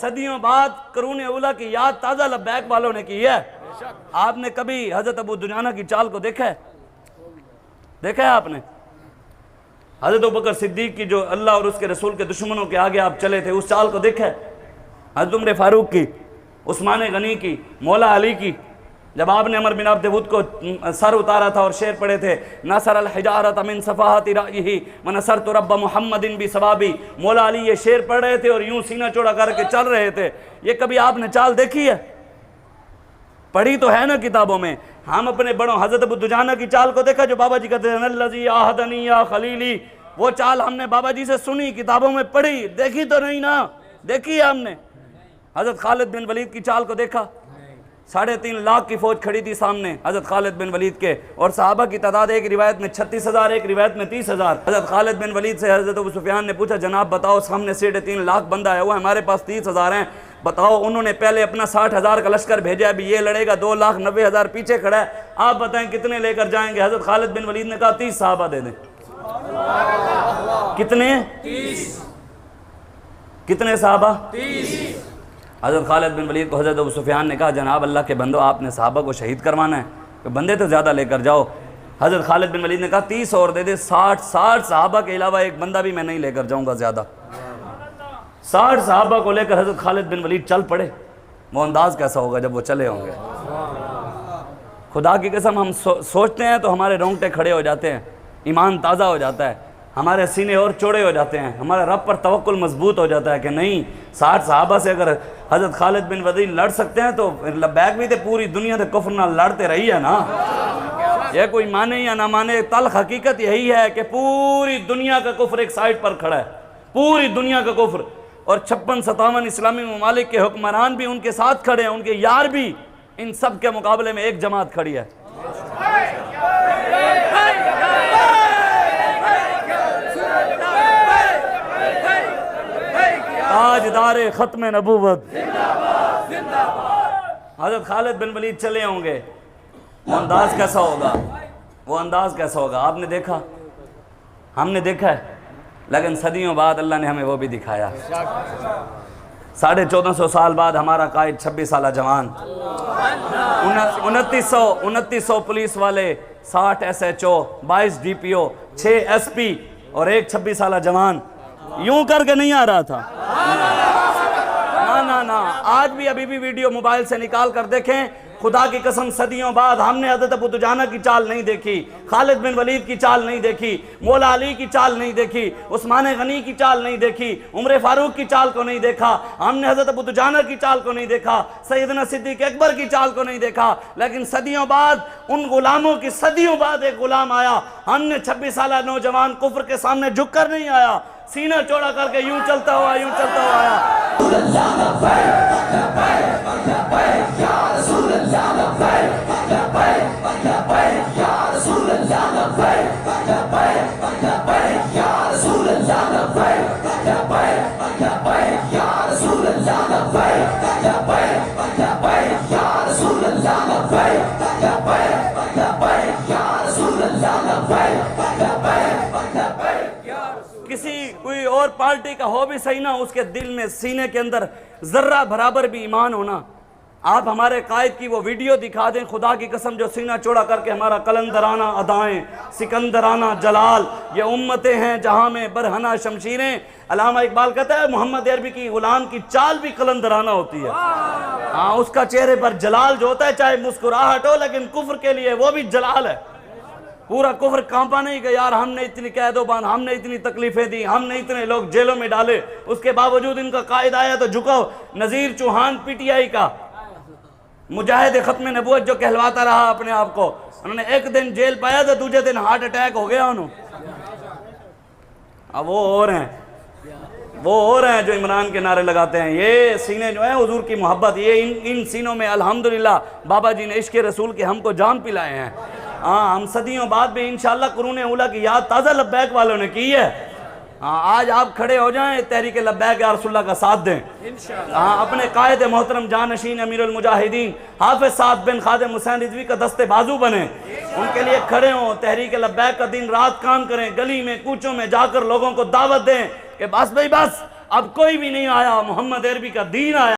सदियों बाद करूने उला की याद ताज़ा लब्बैक वालों ने की है। आपने कभी हजरत अबू दुजाना की चाल को देखा है? देखा है आपने? हजरत अबू बकर सिद्दीक की जो अल्लाह और उसके रसूल के दुश्मनों के आगे आप चले थे, उस चाल को देखा है? हजरत उमर फारूक की, उस्मान गनी की, मौला अली की, जब आपने अमर बिन अब्द वुद को सर उतारा था और शेर पढ़े थे, नसर अल हिजारत मिन सफाहति राइही व नसरतु रब्ब मुहम्मदिन बि सवाबी, मौला अली ये शेर पढ़ रहे थे और यूं सीना चौड़ा करके चल रहे थे। ये कभी आपने चाल देखी है? पढ़ी तो है ना किताबों में। हम अपने बड़ों हजरत अबू दुजाना की चाल को देखा जो बाबा जी कहते हैं नल्लज़ी आहदनी या खलीली, वो चाल हमने बाबा जी से सुनी, किताबों में पढ़ी, देखी तो नहीं ना? देखी है हमने। हजरत खालिद बिन वलीद की चाल को देखा? 3.5 लाख की फौज खड़ी थी सामने हजरत खालिद बिन वलीद के, और सहाबा की तादाद एक रिवायत में 36,000, एक रिवायत में 30,000। हजरत खालिद बिन वलीद से हजरत अबू सुफियान ने पूछा, जनाब बताओ, सामने 3.5 लाख बंदा है हुआ, हमारे पास 30,000 हैं, बताओ। उन्होंने पहले अपना 60,000 का लश्कर भेजा, अभी ये लड़ेगा, 2,90,000 पीछे खड़ा है, आप बताएं कितने लेकर जाएंगे? हजरत खालिद बिन वलीद ने कहा 30 सहाबा दे दें। कितने? 30। कितने सहाबा? 30। हजरत खालिद बिन वलीद को हजरत अबू सुफियान ने कहा, जनाब अल्लाह के बंदो, आपने सहाबा को शहीद करवाना है तो बंदे तो ज़्यादा लेकर जाओ। हजरत खालिद बिन वलीद ने कहा 30 और दे दे, 60 सहाबा के अलावा एक बंदा भी मैं नहीं लेकर जाऊँगा ज़्यादा। 60 सहाबा को लेकर हजरत खालिद बिन वलीद चल पड़े। वो अंदाज़ कैसा होगा जब वो चले होंगे? खुदा की कसम, हम सोचते हैं तो हमारे रोंगटे खड़े हो जाते हैं, ईमान ताज़ा हो जाता है, हमारे सीने और चौड़े हो जाते हैं, हमारा रब पर तवक्कुल मजबूत हो जाता है कि नहीं, 60 सहाबा से अगर हजरत खालिद बिन वलीद लड़ सकते हैं तो लब्बैक भी थे, पूरी दुनिया से कुफ्र ना लड़ते रही है ना। यह कोई माने या ना माने, तल्ख हकीकत यही है कि पूरी दुनिया का कुफ्र एक साइड पर खड़ा है, पूरी दुनिया का कुफ्र, और 56-57 इस्लामी ममालिक के हुक्मरान भी उनके साथ खड़े हैं, उनके यार भी, इन सब के मुकाबले में एक जमात खड़ी है। ताजदारे खत्म नबूवत हजरत खालिद बिन वलीद चले होंगे, वो अंदाज कैसा होगा? वो अंदाज कैसा होगा? आपने देखा, हमने देखा है, लेकिन सदियों बाद अल्लाह ने हमें वो भी दिखाया। 1450 साल बाद हमारा कायद 26 साल जवान, 2900 पुलिस वाले, 60 SHO, 22 DPO, 6 SP और एक 26 साल जवान, यूं करके नहीं आ रहा था ना। आज भी अभी भी वीडियो मोबाइल से निकाल कर देखें, खुदा की कसम सदियों बाद हमने हज़रत अबू दुजाना की चाल नहीं देखी, खालिद बिन वलीद की चाल नहीं देखी, मौला अली की चाल नहीं देखी, उस्मान गनी की चाल नहीं देखी, उमर फारूक की चाल को नहीं देखा, हमने हज़रत अबू दुजाना की चाल को नहीं देखा, सैयदना सिद्दीक अकबर की चाल को नहीं देखा। लेकिन सदियों बाद उन गुलामों की, सदियों बाद एक गुलाम आया, हमने 26 साल नौजवान कुफ्र के सामने झुक कर नहीं आया, सीना चौड़ा करके यूं चलता हुआ आया। किसी कोई और पार्टी का हो भी सही ना, उसके दिल में, सीने के अंदर जर्रा बराबर भी ईमान होना। आप हमारे कायद की वो वीडियो दिखा दें, खुदा की कसम, जो सीना चौड़ा करके हमारा कलंदराना अदाएं, सिकंदराना जलाल, ये उम्मतें हैं जहां में बरहना शमशीरें। अल्लामा इकबाल कहता है मोहम्मद अरबी की गुलाम की चाल भी कलंदराना होती है। हाँ, उसका चेहरे पर जलाल जो होता है, चाहे मुस्कुराहट हो, लेकिन कुफ्र के लिए वो भी जलाल है। पूरा कुफ्र कांपा नहीं कि यार हमने इतनी कैदो बांध, हमने इतनी तकलीफें दी, हमने इतने लोग जेलों में डाले, उसके बावजूद इनका कायद आया तो झुकाओ। नज़ीर चौहान PTI का मुजाहिद खत्म नबूवत जो कहलवाता रहा अपने आप को, उन्होंने एक दिन जेल पाया तो दूसरे दिन हार्ट अटैक हो गया उन्होंने। अब वो और हैं जो इमरान के नारे लगाते हैं। ये सीने जो है हुजूर की मोहब्बत, ये इन सीनों में अल्हम्दुलिल्लाह बाबा जी ने इश्क़ रसूल के हमको जान पिलाए हैं। हाँ, हम सदियों बाद भी इंशाअल्लाह कुरूने उला की याद ताज़ा लब्बैक वालों ने की है। हाँ, आज आप खड़े हो जाएं, तहरीक लब्बैक या रसूलुल्लाह का साथ दें। हाँ, अपने कायद मोहतरम जानशीन अमीरुल मुजाहिदीन हाफिज साद बिन खादिम हुसैन रिजवी का दस्ते बाजू बने, उनके लिए खड़े हों, तहरीक लब्बैक का दिन रात काम करें, गली में कूचों में जाकर लोगों को दावत दें कि बस भाई बस, अब कोई भी नहीं आया, मोहम्मद अरबी का दीन आया।